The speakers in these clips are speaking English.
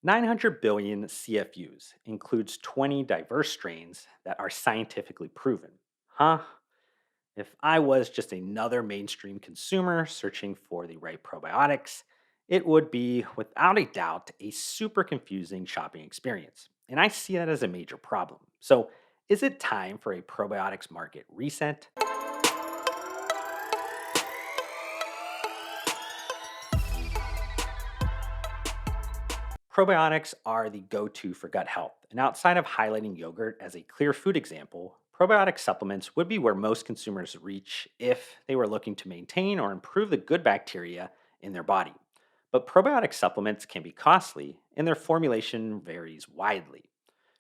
900 billion CFUs includes 20 diverse strains that are scientifically proven. Huh? If I was just another mainstream consumer searching for the right probiotics, it would be, without a doubt, a super confusing shopping experience. And I see that as a major problem. So, is it time for a probiotics market reset? Probiotics are the go to for gut health, and outside of highlighting yogurt as a clear food example, probiotic supplements would be where most consumers reach if they were looking to maintain or improve the good bacteria in their body. But probiotic supplements can be costly, and their formulation varies widely.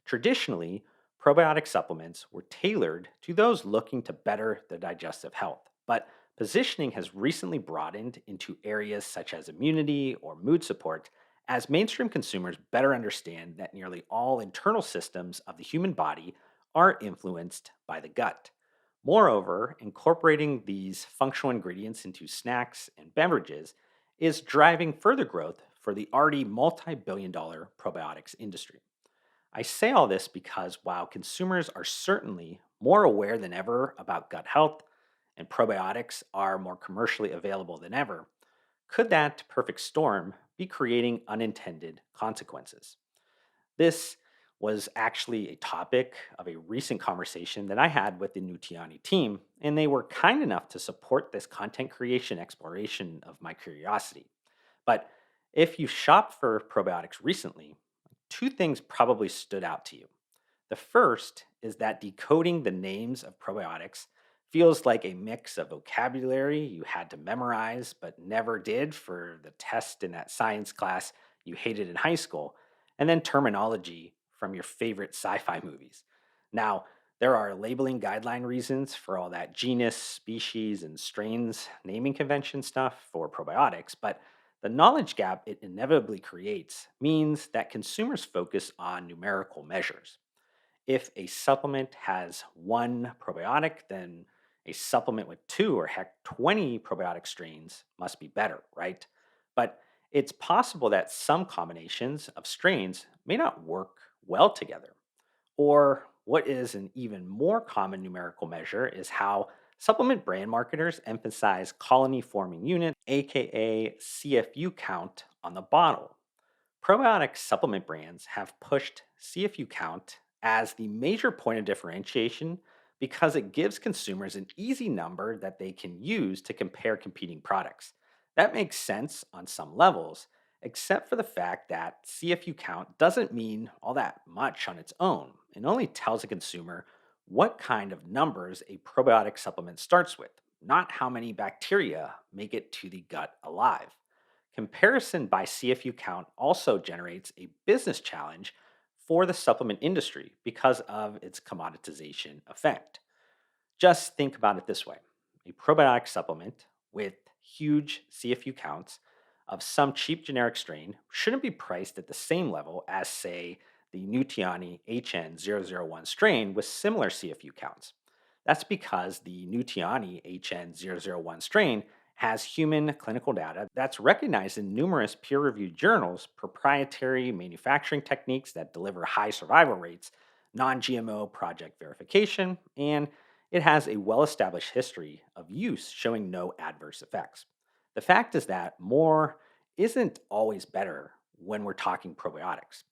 Traditionally, probiotic supplements were tailored to those looking to better their digestive health, but positioning has recently broadened into areas such as immunity or mood support as mainstream consumers better understand that nearly all internal systems of the human body are influenced by the gut. Moreover, incorporating these functional ingredients into snacks and beverages is driving further growth for the already multi-billion-dollar probiotics industry. I say all this because while consumers are certainly more aware than ever about gut health and probiotics are more commercially available than ever, could that perfect storm be creating unintended consequences? This was actually a topic of a recent conversation that I had with the Nutiani team, and they were kind enough to support this content creation exploration of my curiosity. But if you shopped for probiotics recently, two things probably stood out to you. The first is that decoding the names of probiotics feels like a mix of vocabulary you had to memorize but never did for the test in that science class you hated in high school, and then terminology from your favorite sci fi movies. Now, there are labeling guideline reasons for all that genus, species, and strains naming convention stuff for probiotics, but the knowledge gap it inevitably creates means that consumers focus on numerical measures. If a supplement has one probiotic, then a supplement with two or heck 20 probiotic strains must be better, right? But it's possible that some combinations of strains may not work well together. Or what is an even more common numerical measure is how supplement brand marketers emphasize colony forming unit, aka CFU count, on the bottle. Probiotic supplement brands have pushed CFU count as the major point of differentiation because it gives consumers an easy number that they can use to compare competing products. That makes sense on some levels, except for the fact that CFU count doesn't mean all that much on its own. It only tells a consumer what kind of numbers a probiotic supplement starts with, not how many bacteria make it to the gut alive. Comparison by CFU count also generates a business challenge for the supplement industry because of its commoditization effect. Just think about it this way: a probiotic supplement with huge CFU counts of some cheap generic strain shouldn't be priced at the same level as, say, the Nutiani HN001 strain with similar CFU counts. That's because the Nutiani HN001 strain has human clinical data that's recognized in numerous peer reviewed journals, proprietary manufacturing techniques that deliver high survival rates, non GMO project verification, and it has a well established history of use showing no adverse effects. The fact is that more isn't always better when we're talking probiotics.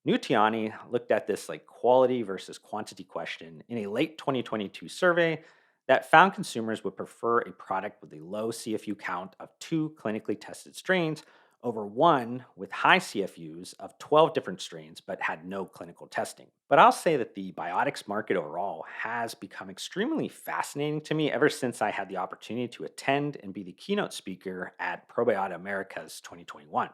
Nutiani looked at this like quality versus quantity question in a late 2022 survey that found consumers would prefer a product with a low CFU count of two clinically tested strains over one with high CFUs of 12 different strains but had no clinical testing. But I'll say that the biotics market overall has become extremely fascinating to me ever since I had the opportunity to attend and be the keynote speaker at Probiotic Americas 2021.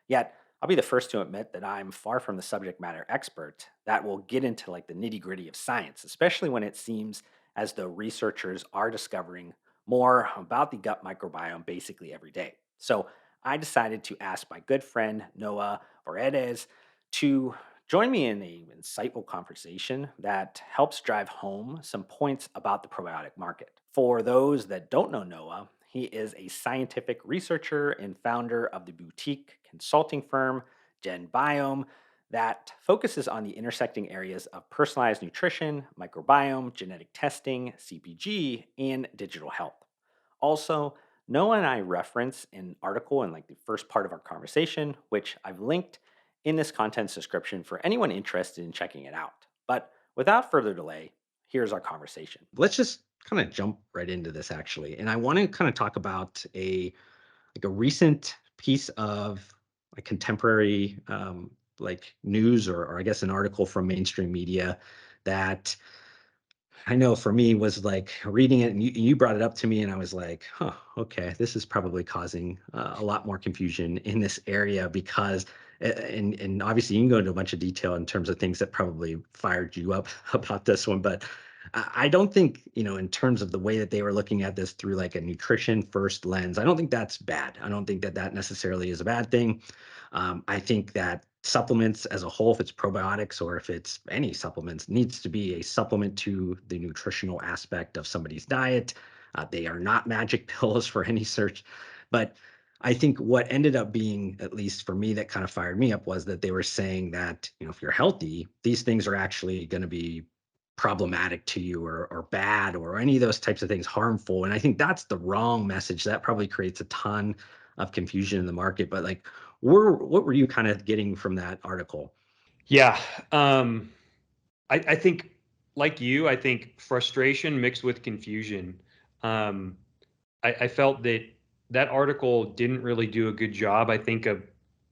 Yet, I'll be the first to admit that I'm far from the subject matter expert that will get into like the nitty gritty of science, especially when it seems as though researchers are discovering more about the gut microbiome basically every day. So I decided to ask my good friend Noah Voreades to join me in a insightful conversation that helps drive home some points about the probiotic market. For those that don't know Noah, he is a scientific researcher and founder of the boutique consulting firm Gen Biome, that focuses on the intersecting areas of personalized nutrition, microbiome, genetic testing, CPG, and digital health. Also, Noah and I reference an article in like the first part of our conversation, which I've linked in this content's description for anyone interested in checking it out. But without further delay, here's our conversation. Let's just kind of jump right into this actually. And I want to kind of talk about a recent piece of like contemporary like news or I guess an article from mainstream media that I know for me was like reading it and you brought it up to me and I was like, huh, okay, this is probably causing a lot more confusion in this area because and obviously you can go into a bunch of detail in terms of things that probably fired you up about this one, but I don't think, in terms of the way that they were looking at this through like a nutrition first lens, I don't think that's bad. I don't think that that necessarily is a bad thing. I think that supplements as a whole, if it's probiotics or if it's any supplements, needs to be a supplement to the nutritional aspect of somebody's diet. They are not magic pills for any search. But I think what ended up being, at least for me, that kind of fired me up was that they were saying that, if you're healthy, these things are actually going to be problematic to you or bad or any of those types of things harmful. And I think that's the wrong message. That probably creates a ton of confusion in the market. But like, what were you kind of getting from that article? Yeah. Um, I think, like you, I think frustration mixed with confusion. Um, I felt that that article didn't really do a good job, I think, of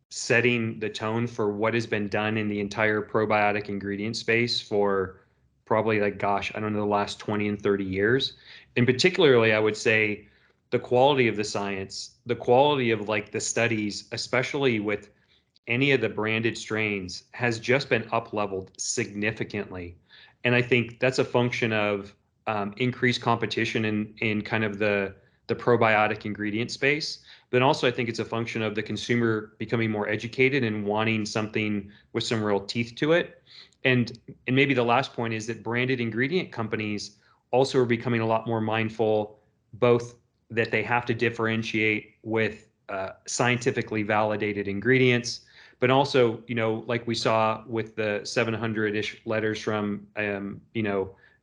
setting the tone for what has been done in the entire probiotic ingredient space for probably, like, gosh, I don't know, the last 20 and 30 years. And particularly, I would say the quality of the science, the quality of like the studies, especially with any of the branded strains, has just been up leveled significantly. And I think that's a function of increased competition in kind of the probiotic ingredient space. But also, I think it's a function of the consumer becoming more educated and wanting something with some real teeth to it. And maybe the last point is that branded ingredient companies also are becoming a lot more mindful, both that they have to differentiate with scientifically validated ingredients, but also, like we saw with the 700-ish letters from, FDA,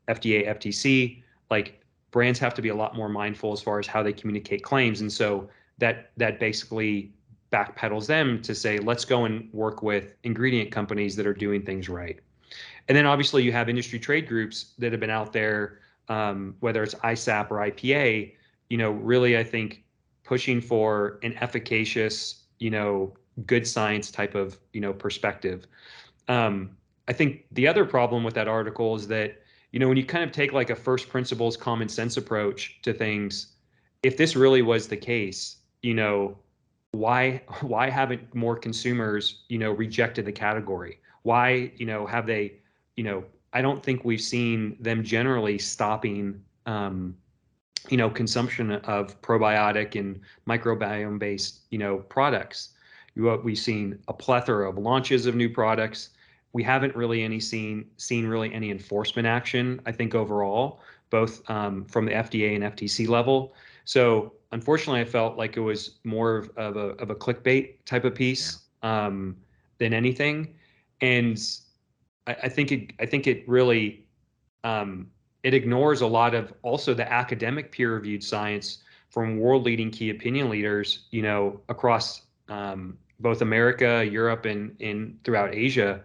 FTC, like brands have to be a lot more mindful as far as how they communicate claims. And so that basically backpedals them to say, let's go and work with ingredient companies that are doing things right. And then obviously you have industry trade groups that have been out there, whether it's ISAP or IPA, really, I think, pushing for an efficacious, good science type of, perspective. Um, I think the other problem with that article is that, when you kind of take like a first principles common sense approach to things, if this really was the case, why haven't more consumers, rejected the category? Why, have they, I don't think we've seen them generally stopping, consumption of probiotic and microbiome based, products. We've seen a plethora of launches of new products. We haven't really seen really any enforcement action, I think, overall, both from the FDA and FTC level. So unfortunately, I felt like it was more of a clickbait type of Yeah. piece, than anything. And I think it really, um, it ignores a lot of also the academic peer-reviewed science from world-leading key opinion leaders, across, both America, Europe, and in throughout Asia,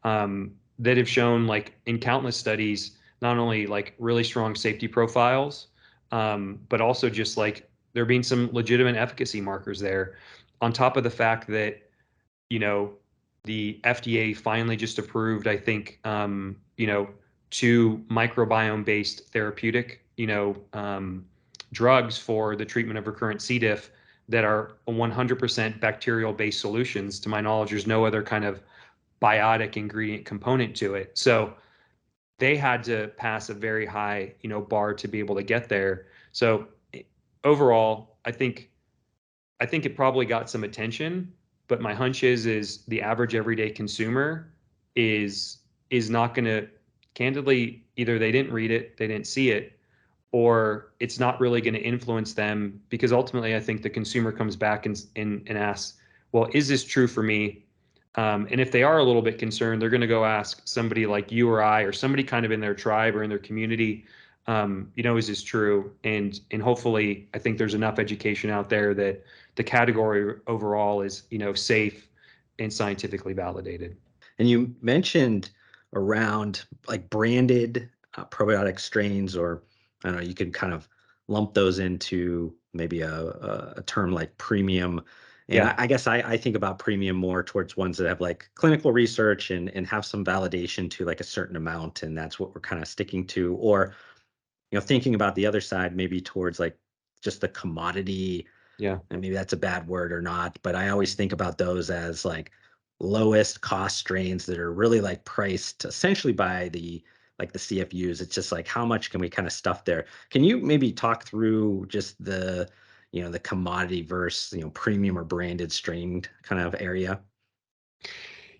that have shown, like, in countless studies, not only like really strong safety profiles, but also just like there being some legitimate efficacy markers there, on top of the fact that, you know, the FDA finally just approved, I think, two microbiome-based therapeutic, drugs for the treatment of recurrent C. diff that are 100% bacterial-based solutions. To my knowledge, there's no other kind of biotic ingredient component to it. So they had to pass a very high, bar to be able to get there. So overall, I think it probably got some attention, but my hunch is the average everyday consumer is not going to, candidly, either they didn't read it, they didn't see it, or it's not really going to influence them, because ultimately I think the consumer comes back and asks, well, is this true for me? And if they are a little bit concerned, they're going to go ask somebody like you or I, or somebody kind of in their tribe or in their community, is this true? And hopefully, I think there's enough education out there that the category overall is, safe and scientifically validated. And you mentioned around like branded probiotic strains, or I don't know, you could kind of lump those into maybe a term like premium. And Yeah. I guess I think about premium more towards ones that have like clinical research and have some validation to like a certain amount. And that's what we're kind of sticking to. Or, thinking about the other side, maybe towards like just the commodity, Yeah. and maybe that's a bad word or not, but I always think about those as like lowest cost strains that are really like priced essentially by the like the CFUs. It's just like how much can we kind of stuff there? Can you maybe talk through just the commodity versus, premium or branded strained kind of area?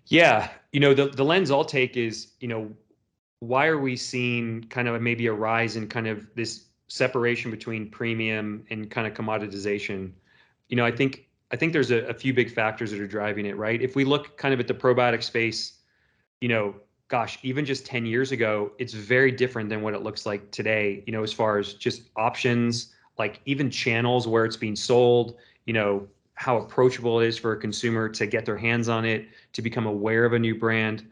Yeah. The lens I'll take is, why are we seeing kind of maybe a rise in kind of this separation between premium and kind of commoditization? I think there's a few big factors that are driving it, right? If we look kind of at the probiotic space, gosh, even just 10 years ago, it's very different than what it looks like today, as far as just options, like even channels where it's being sold, how approachable it is for a consumer to get their hands on it, to become aware of a new brand.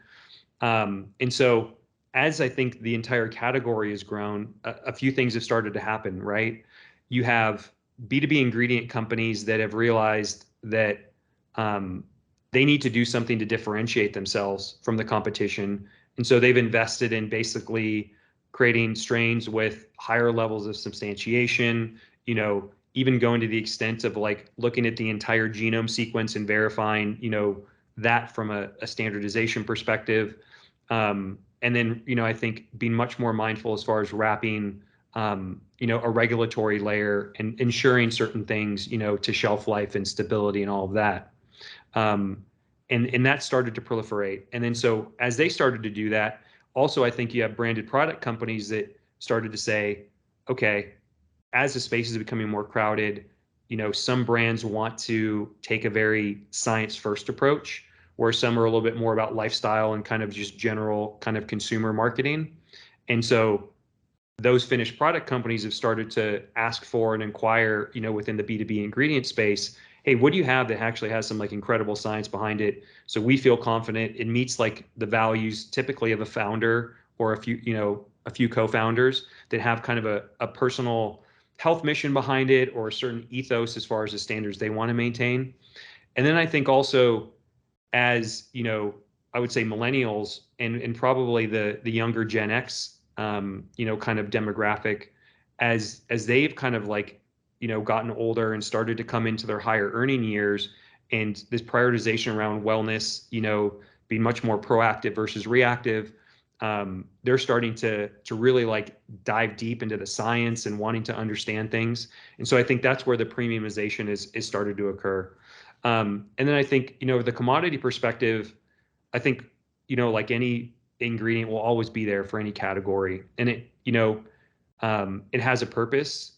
And so, as I think the entire category has grown, a few things have started to happen, right? You have B2B ingredient companies that have realized that um, they need to do something to differentiate themselves from the competition. And so they've invested in basically creating strains with higher levels of substantiation, even going to the extent of like looking at the entire genome sequence and verifying, that from a standardization perspective. And then, I think being much more mindful as far as wrapping, a regulatory layer and ensuring certain things, to shelf life and stability and all of that. Um, and that started to proliferate. And then so as they started to do that, also I think you have branded product companies that started to say, okay, as the space is becoming more crowded, some brands want to take a very science first approach, where some are a little bit more about lifestyle and kind of just general kind of consumer marketing. And so those finished product companies have started to ask for and inquire, within the B2B ingredient space, hey, what do you have that actually has some like incredible science behind it? So we feel confident it meets like the values typically of a founder or a few co-founders that have kind of a personal health mission behind it or a certain ethos as far as the standards they want to maintain. And then I think also, as I would say millennials and probably the younger Gen X, kind of demographic, as they've kind of like, gotten older and started to come into their higher earning years, and this prioritization around wellness, being much more proactive versus reactive. They're starting to really like dive deep into the science and wanting to understand things. And so I think that's where the premiumization is started to occur. And then I think, the commodity perspective, I think, like any ingredient will always be there for any category. And it has a purpose.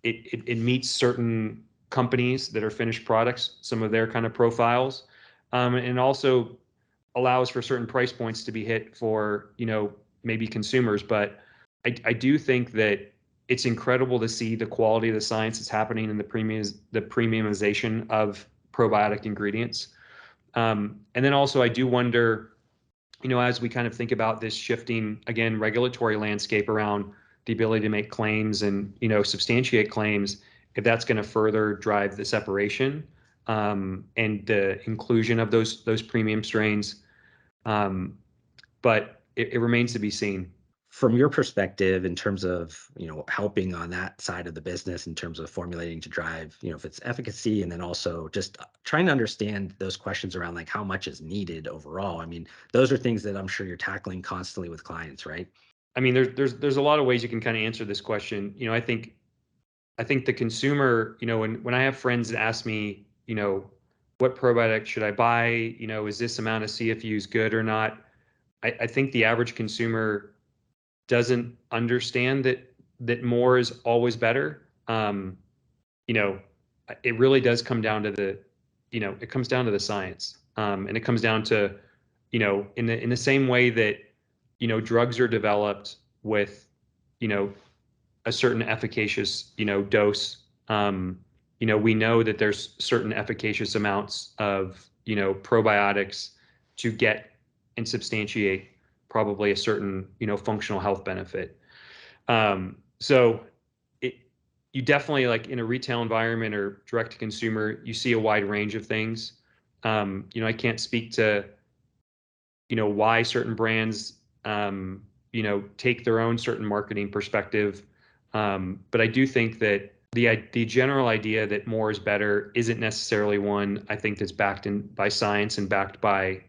It meets certain companies that are finished products, some of their kind of profiles. And also allows for certain price points to be hit for, maybe consumers. But I do think that it's incredible to see the quality of the science that's happening in the premiumization of probiotic ingredients. And then also I do wonder, as we kind of think about this shifting, again, regulatory landscape around the ability to make claims and, substantiate claims, if that's going to further drive the separation, and the inclusion of those premium strains. Um, but it remains to be seen. From your perspective, in terms of helping on that side of the business, in terms of formulating to drive if it's efficacy, and then also just trying to understand those questions around like how much is needed overall. I mean, those are things that I'm sure you're tackling constantly with clients, right? I mean, there's a lot of ways you can kind of answer this question. I think the consumer, when I have friends that ask me, what probiotic should I buy? Is this amount of CFUs good or not? I think the average consumer doesn't understand that more is always better. You know, it really does come down to it comes down to the science, and it comes down to, in the same way that, drugs are developed with, a certain efficacious, dose. We know that there's certain efficacious amounts of, probiotics to get and substantiate probably a certain, functional health benefit. So you definitely, like in a retail environment or direct to consumer, you see a wide range of things. I can't speak to, why certain brands, take their own certain marketing perspective. But I do think that the general idea that more is better isn't necessarily one, I think, that's backed in by science and backed by,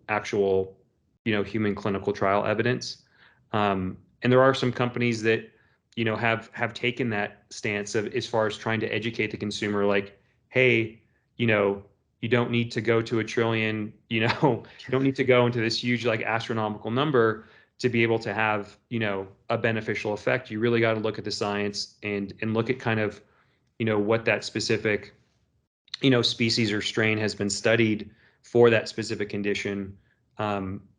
actual, human clinical trial evidence. And there are some companies that, have taken that stance of, as far as trying to educate the consumer, like, hey, you don't need to go to a trillion, you don't need to go into this huge, like, astronomical number to be able to have, a beneficial effect. You really got to look at the science and look at kind of, what that specific, species or strain has been studied for that specific condition.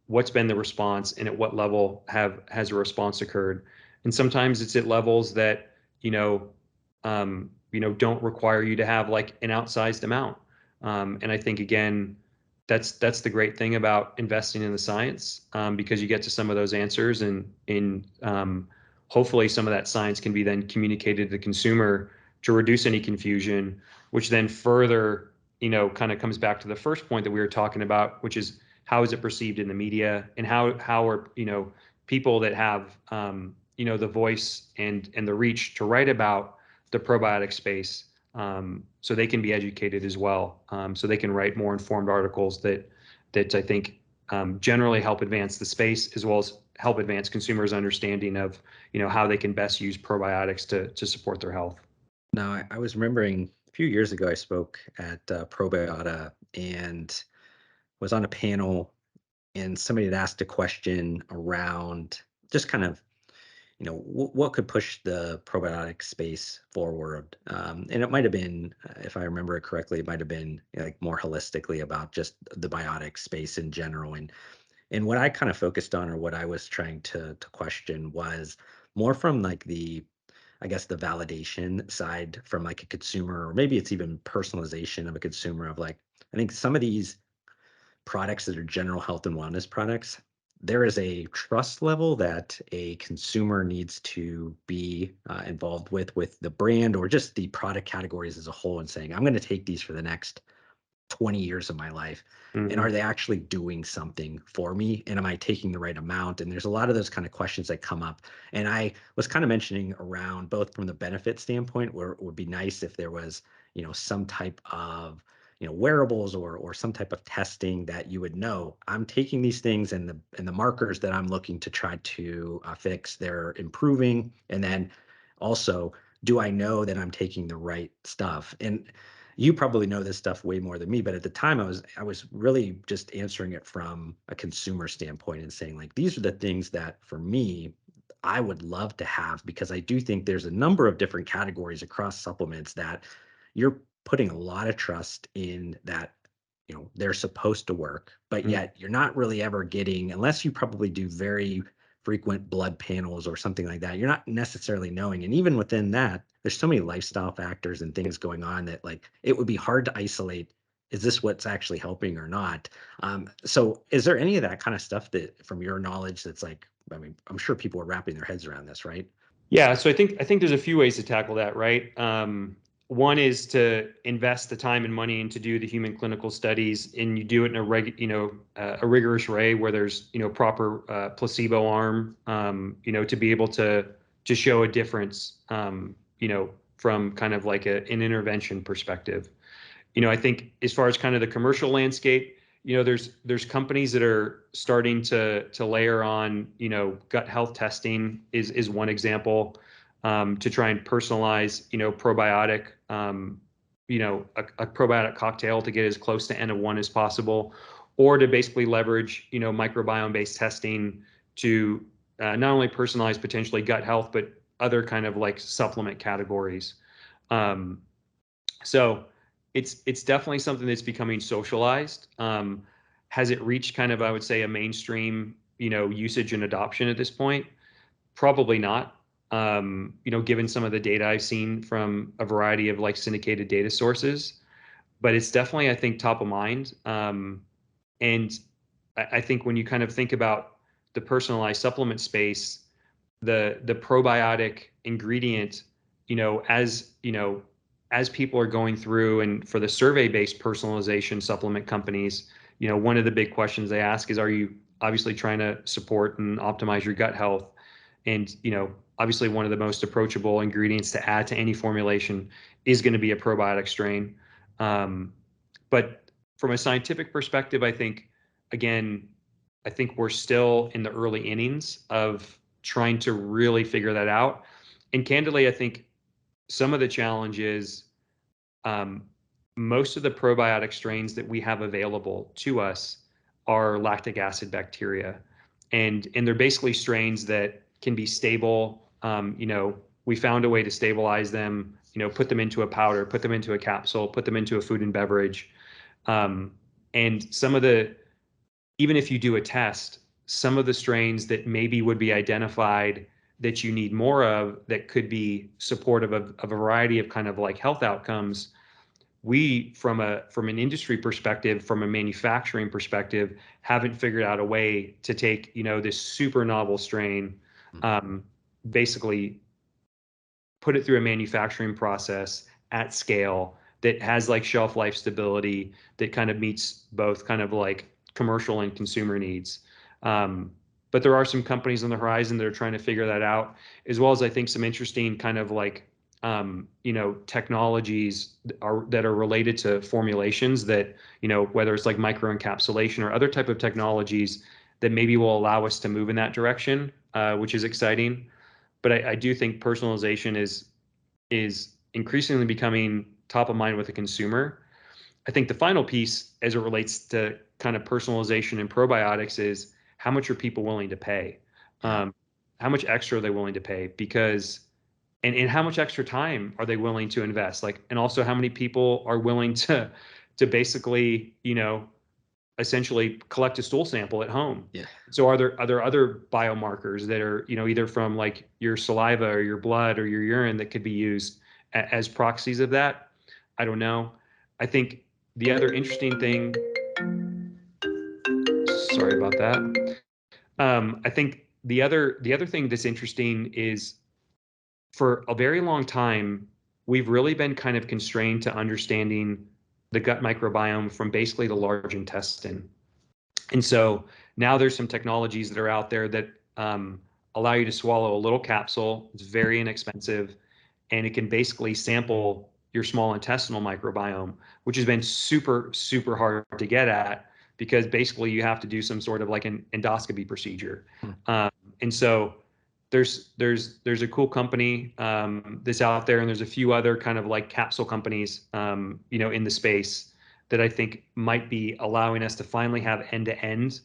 What's been the response, and at what level has a response occurred? And sometimes it's at levels that, don't require you to have like an outsized amount. And I think, again, that's the great thing about investing in the science, because you get to some of those answers, and hopefully some of that science can be then communicated to the consumer to reduce any confusion, which then further, kind of comes back to the first point that we were talking about, which is how is it perceived in the media, and how are, people that have, the voice and the reach to write about the probiotic space, so they can be educated as well, so they can write more informed articles that I think, generally help advance the space, as well as help advance consumers' understanding of, how they can best use probiotics to support their health. Now, I was remembering a few years ago, I spoke at Probiotic and was on a panel, and somebody had asked a question around just kind of, what could push the probiotic space forward. And it might have been, if I remember it correctly, it might have been like more holistically about just the biotic space in general. And what I kind of focused on, or what I was trying to question, was more from like the, I guess, the validation side from like a consumer, or maybe it's even personalization of a consumer, of like, I think some of these products that are general health and wellness products, there is a trust level that a consumer needs to be involved with the brand, or just the product categories as a whole, and saying, I'm going to take these for the next 20 years of my life. And Mm-hmm. are they actually doing something for me? And am I taking the right amount? And there's a lot of those kind of questions that come up. And I was kind of mentioning around both from the benefit standpoint, where it would be nice if there was, some type of, wearables, or some type of testing that you would know, I'm taking these things, and the markers that I'm looking to try to fix, they're improving. And then also, do I know that I'm taking the right stuff? And you probably know this stuff way more than me, but at the time I was really just answering it from a consumer standpoint, and saying, like, these are the things that for me I would love to have, because I do think there's a number of different categories across supplements that you're putting a lot of trust in, that they're supposed to work, but yet you're not really ever getting, unless you probably do very frequent blood panels or something like that, you're not necessarily knowing. And even within that, there's so many lifestyle factors and things going on that, like, it would be hard to isolate, is this what's actually helping or not? So is there any of that kind of stuff that, from your knowledge, that's like, I mean, I'm sure people are wrapping their heads around this, right? Yeah, so I think there's a few ways to tackle that, right? One is to invest the time and money and to do the human clinical studies, and you do it in a rigorous way, where there's, proper placebo arm, to be able to show a difference, from kind of like an intervention perspective. I think, as far as kind of the commercial landscape, there's companies that are starting to layer on, gut health testing is one example, to try and personalize, probiotic, a probiotic cocktail to get as close to N of 1 as possible, or to basically leverage, microbiome based testing to not only personalize potentially gut health, but other kind of like supplement categories. So it's definitely something that's becoming socialized. Has it reached kind of, I would say, a mainstream, usage and adoption at this point? Probably not. Given some of the data I've seen from a variety of like syndicated data sources, but it's definitely, I think, top of mind. And I think when you kind of think about the personalized supplement space, the probiotic ingredient, as people are going through and for the survey-based personalization supplement companies, one of the big questions they ask is, are you obviously trying to support and optimize your gut health? And, obviously one of the most approachable ingredients to add to any formulation is going to be a probiotic strain. But from a scientific perspective, again, I think we're still in the early innings of trying to really figure that out. And candidly, I think some of the challenge is most of the probiotic strains that we have available to us are lactic acid bacteria. And they're basically strains that can be stable. We found a way to stabilize them, put them into a powder, put them into a capsule, put them into a food and beverage. And even if you do a test, some of the strains that maybe would be identified that you need more of that could be supportive of a variety of kind of like health outcomes, we from an industry perspective, from a manufacturing perspective, haven't figured out a way to take this super novel strain, basically put it through a manufacturing process at scale that has like shelf life stability that kind of meets both kind of like commercial and consumer needs. But there are some companies on the horizon that are trying to figure that out, as well as I think some interesting kind of like technologies that are related to formulations that, whether it's like microencapsulation or other type of technologies that maybe will allow us to move in that direction, which is exciting. But I do think personalization is increasingly becoming top of mind with the consumer. I think the final piece as it relates to kind of personalization and probiotics is how much are people willing to pay? How much extra are they willing to pay? Because and how much extra time are they willing to invest? Like, and also how many people are willing to basically, essentially collect a stool sample at home? Yeah. So are there other biomarkers that are, either from like your saliva or your blood or your urine that could be used as proxies of that? I don't know. I think the other interesting thing, sorry about that. I think the other thing that's interesting is for a very long time, we've really been kind of constrained to understanding the gut microbiome from basically the large intestine. And so now there's some technologies that are out there that allow you to swallow a little capsule. It's very inexpensive, and it can basically sample your small intestinal microbiome, which has been super, super hard to get at because basically you have to do some sort of like an endoscopy procedure. And so there's a cool company that's out there, and there's a few other kind of like capsule companies, in the space that I think might be allowing us to finally have end-to-end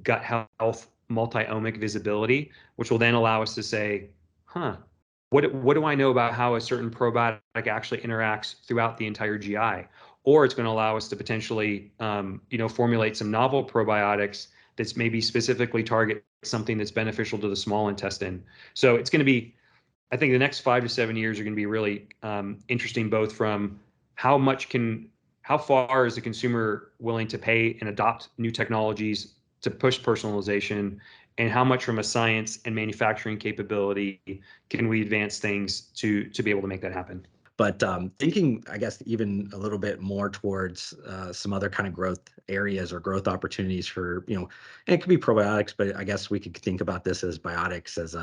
gut health multi-omic visibility, which will then allow us to say, what do I know about how a certain probiotic actually interacts throughout the entire GI? Or it's going to allow us to potentially, formulate some novel probiotics that's maybe specifically target something that's beneficial to the small intestine. So it's going to be, I think the next 5 to 7 years are going to be really interesting, both from how far is the consumer willing to pay and adopt new technologies to push personalization, and how much from a science and manufacturing capability can we advance things to be able to make that happen. But thinking, I guess, even a little bit more towards some other kind of growth areas or growth opportunities for, and it could be probiotics, but I guess we could think about this as biotics as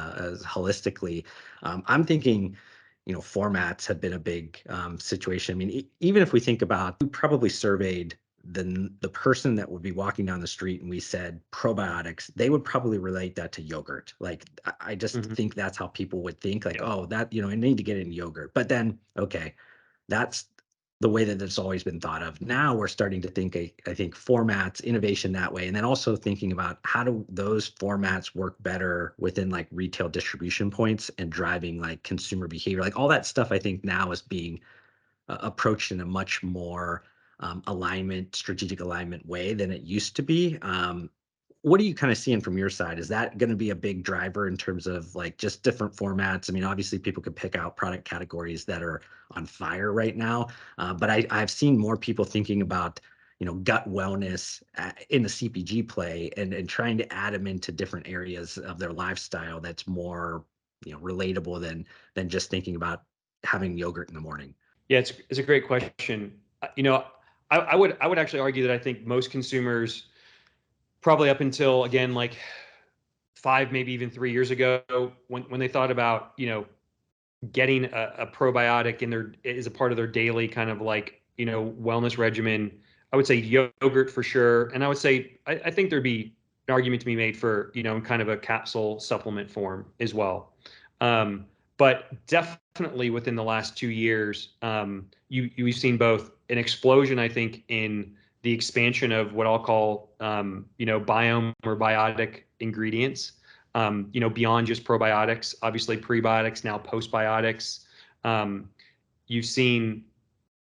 holistically. I'm thinking, formats have been a big situation. I mean, even if we think about, we probably surveyed the person that would be walking down the street and we said probiotics, they would probably relate that to yogurt. Like I just think that's how people would think, like, oh, that, I need to get in yogurt. But then, okay, that's the way that it's always been thought of. Now we're starting to think, I think formats, innovation that way. And then also thinking about how do those formats work better within like retail distribution points and driving like consumer behavior, like all that stuff I think now is being approached in a much more strategic alignment way than it used to be. What are you kind of seeing from your side? Is that going to be a big driver in terms of like just different formats? I mean, obviously people could pick out product categories that are on fire right now, but I've seen more people thinking about, gut wellness in the CPG play, and trying to add them into different areas of their lifestyle that's more, relatable than just thinking about having yogurt in the morning. Yeah, it's a great question. I would actually argue that I think most consumers, probably up until again like 5, maybe even 3 years ago, when they thought about getting a probiotic in their as a part of their daily kind of like wellness regimen, I would say yogurt for sure, and I would say I think there'd be an argument to be made for in kind of a capsule supplement form as well. Um, but definitely within the last 2 years, you've seen both an explosion, I think, in the expansion of what I'll call biome or biotic ingredients, beyond just probiotics, obviously prebiotics, now postbiotics. Um, you've seen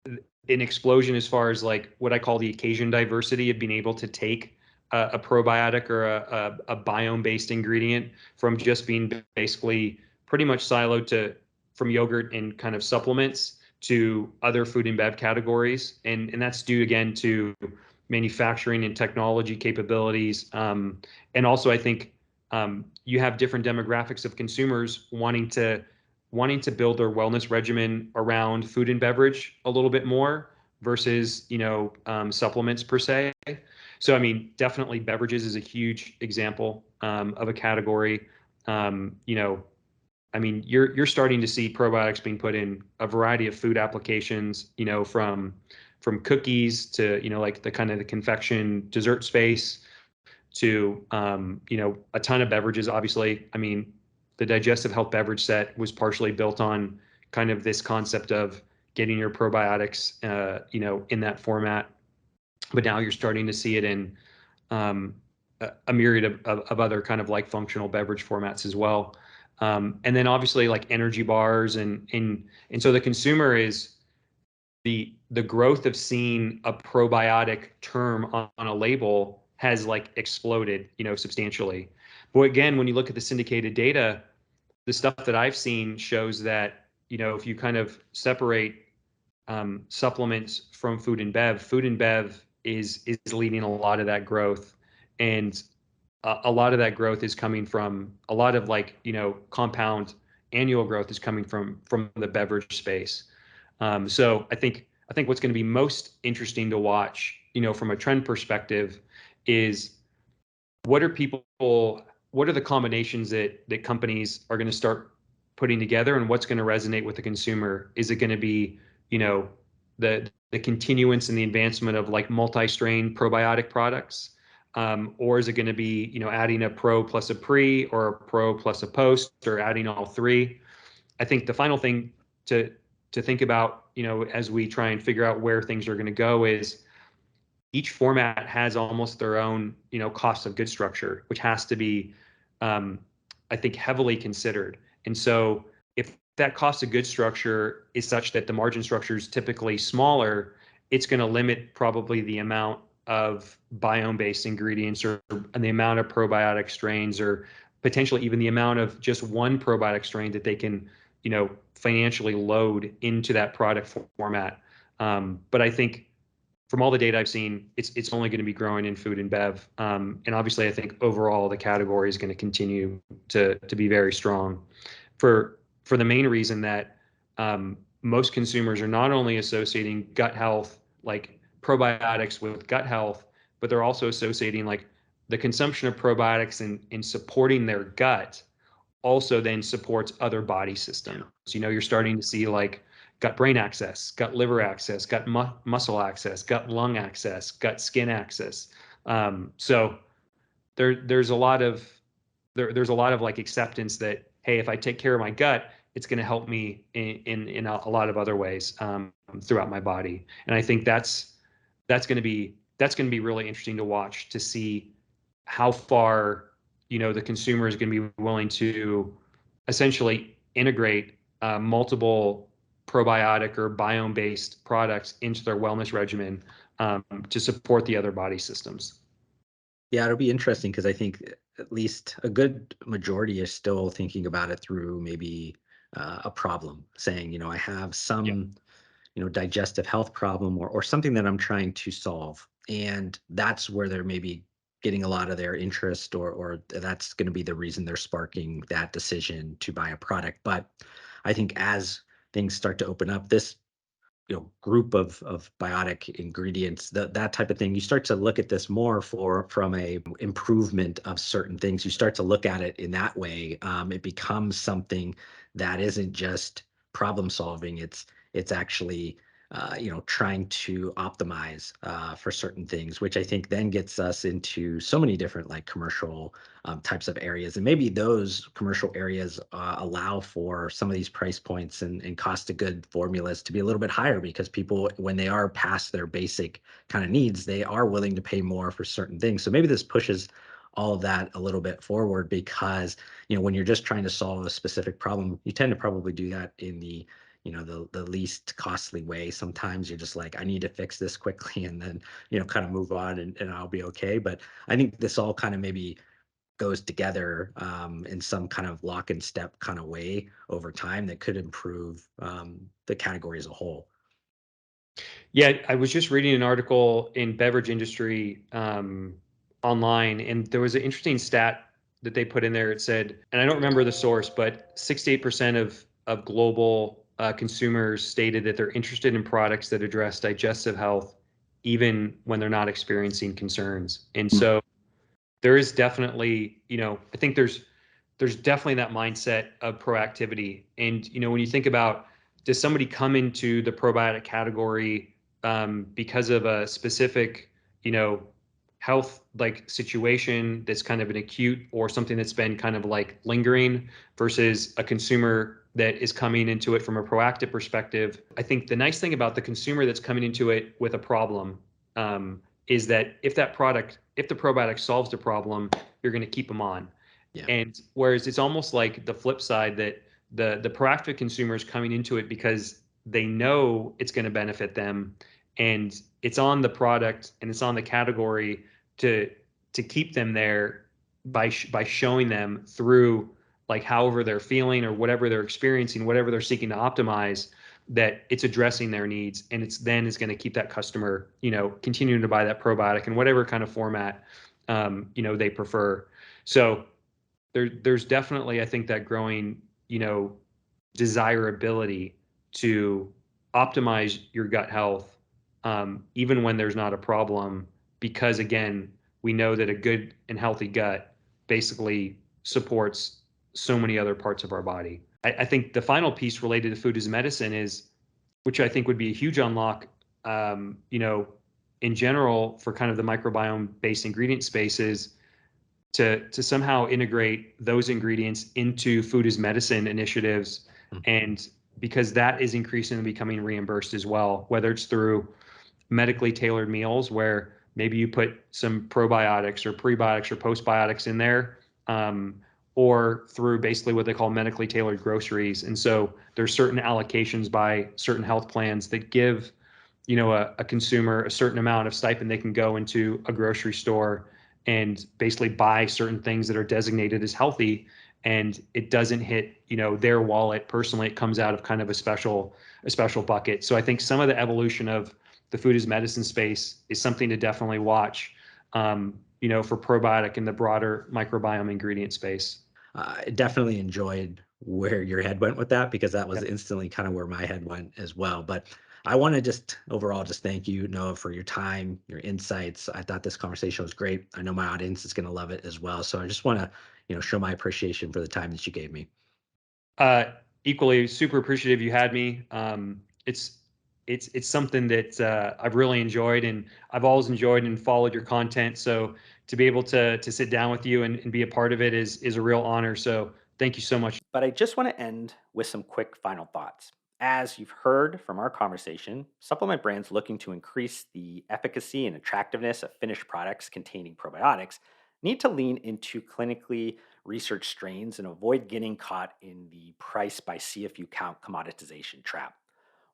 an explosion as far as like what I call the occasion diversity of being able to take a probiotic or a biome-based ingredient from just being basically pretty much siloed to from yogurt and kind of supplements to other food and bev categories, and that's due again to manufacturing and technology capabilities, and also I think you have different demographics of consumers wanting to build their wellness regimen around food and beverage a little bit more versus supplements per se. So I mean, definitely beverages is a huge example of a category. I mean, you're starting to see probiotics being put in a variety of food applications. From cookies to like the kind of the confection dessert space to a ton of beverages. Obviously, I mean, the digestive health beverage set was partially built on kind of this concept of getting your probiotics, in that format. But now you're starting to see it in a myriad of other kind of like functional beverage formats as well. And then obviously like energy bars and so the consumer is the growth of seeing a probiotic term on a label has like exploded, substantially. But again, when you look at the syndicated data, the stuff that I've seen shows that, if you kind of separate supplements from food and bev is leading a lot of that growth, and a lot of that growth is coming from a lot of like compound annual growth is coming from the beverage space. So I think what's going to be most interesting to watch, from a trend perspective, is what are people, what are the combinations that companies are going to start putting together, and what's going to resonate with the consumer? Is it going to be, the continuance and the advancement of like multi-strain probiotic products? Or is it going to be, adding a pro plus a pre, or a pro plus a post, or adding all three? I think the final thing to think about, as we try and figure out where things are going to go, is each format has almost their own, cost of goods structure, which has to be, I think, heavily considered. And so if that cost of goods structure is such that the margin structure is typically smaller, it's going to limit probably the amount of biome-based ingredients or and the amount of probiotic strains, or potentially even the amount of just one probiotic strain that they can, financially load into that product format. But I think from all the data I've seen, it's only going to be growing in food and bev. And obviously, I think overall the category is going to continue to be very strong, for the main reason that most consumers are not only associating gut health, like probiotics, with gut health, but they're also associating like the consumption of probiotics in supporting their gut also then supports other body systems. You're starting to see like gut brain access, gut liver access, gut muscle access, gut lung access, gut skin access. So there's a lot of there's a lot of like acceptance that, hey, if I take care of my gut, it's going to help me in a lot of other ways throughout my body. And I think that's going to be really interesting to watch, to see how far the consumer is going to be willing to essentially integrate multiple probiotic or biome-based products into their wellness regimen to support the other body systems. Yeah, it'll be interesting because I think at least a good majority is still thinking about it through maybe a problem, saying, I have Yeah. some, digestive health problem or something that I'm trying to solve. And that's where they're maybe getting a lot of their interest or that's going to be the reason they're sparking that decision to buy a product. But I think as things start to open up, this group of biotic ingredients, that type of thing, you start to look at this more from a improvement of certain things. You start to look at it in that way. It becomes something that isn't just problem solving. It's actually trying to optimize for certain things, which I think then gets us into so many different like commercial types of areas. And maybe those commercial areas allow for some of these price points and cost of good formulas to be a little bit higher because people, when they are past their basic kind of needs, they are willing to pay more for certain things. So maybe this pushes all of that a little bit forward because when you're just trying to solve a specific problem, you tend to probably do that in the least costly way. Sometimes you're just like, I need to fix this quickly and then kind of move on and I'll be okay. But I think this all kind of maybe goes together in some kind of lock and step kind of way over time that could improve the category as a whole. Yeah, I was just reading an article in beverage industry online, and there was an interesting stat that they put in there. It said, and I don't remember the source, but 68% of global consumers stated that they're interested in products that address digestive health, even when they're not experiencing concerns. And so there is definitely, I think there's definitely that mindset of proactivity. And when you think about, does somebody come into the probiotic category because of a specific, health like situation that's kind of an acute or something that's been kind of like lingering versus a consumer that is coming into it from a proactive perspective? I think the nice thing about the consumer that's coming into it with a problem is that if the probiotic solves the problem, you're going to keep them on. Yeah. And whereas it's almost like the flip side that the proactive consumer is coming into it because they know it's going to benefit them, and it's on the product and it's on the category to keep them there by showing them through like however they're feeling or whatever they're experiencing, whatever they're seeking to optimize, that it's addressing their needs, and it's then is going to keep that customer, continuing to buy that probiotic in whatever kind of format they prefer. So there's definitely, I think, that growing, desirability to optimize your gut health, even when there's not a problem, because again, we know that a good and healthy gut basically supports so many other parts of our body. I think the final piece related to food as medicine is, which I think would be a huge unlock, in general for kind of the microbiome based ingredient spaces, to somehow integrate those ingredients into food as medicine initiatives. Mm. And because that is increasingly becoming reimbursed as well, whether it's through medically tailored meals where maybe you put some probiotics or prebiotics or postbiotics in there, or through basically what they call medically tailored groceries. And so there's certain allocations by certain health plans that give a consumer a certain amount of stipend. They can go into a grocery store and basically buy certain things that are designated as healthy, and it doesn't hit their wallet personally. It comes out of kind of a special bucket. So I think some of the evolution of the food as medicine space is something to definitely watch, for probiotic in the broader microbiome ingredient space. I definitely enjoyed where your head went with that because that was Yep. instantly kind of where my head went as well. But I want to just overall just thank you, Noah, for your time, your insights. I thought this conversation was great. I know my audience is going to love it as well. So I just want to, show my appreciation for the time that you gave me. Uh, Equally super appreciative you had me. It's it's something that I've really enjoyed, and I've always enjoyed and followed your content. So to be able to sit down with you and be a part of it is a real honor. So thank you so much. But I just want to end with some quick final thoughts. As you've heard from our conversation, supplement brands looking to increase the efficacy and attractiveness of finished products containing probiotics need to lean into clinically researched strains and avoid getting caught in the price by CFU count commoditization trap.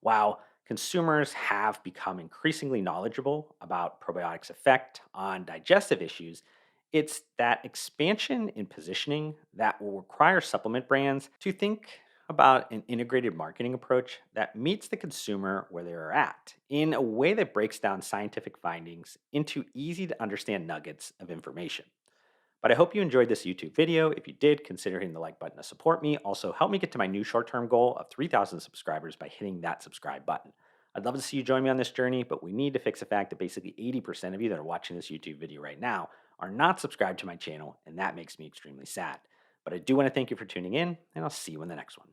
While consumers have become increasingly knowledgeable about probiotics' effect on digestive issues, it's that expansion in positioning that will require supplement brands to think about an integrated marketing approach that meets the consumer where they're at in a way that breaks down scientific findings into easy to understand nuggets of information. But I hope you enjoyed this YouTube video. If you did, consider hitting the like button to support me. Also, help me get to my new short term goal of 3,000 subscribers by hitting that subscribe button. I'd love to see you join me on this journey, but we need to fix the fact that basically 80% of you that are watching this YouTube video right now are not subscribed to my channel, and that makes me extremely sad. But I do want to thank you for tuning in, and I'll see you in the next one.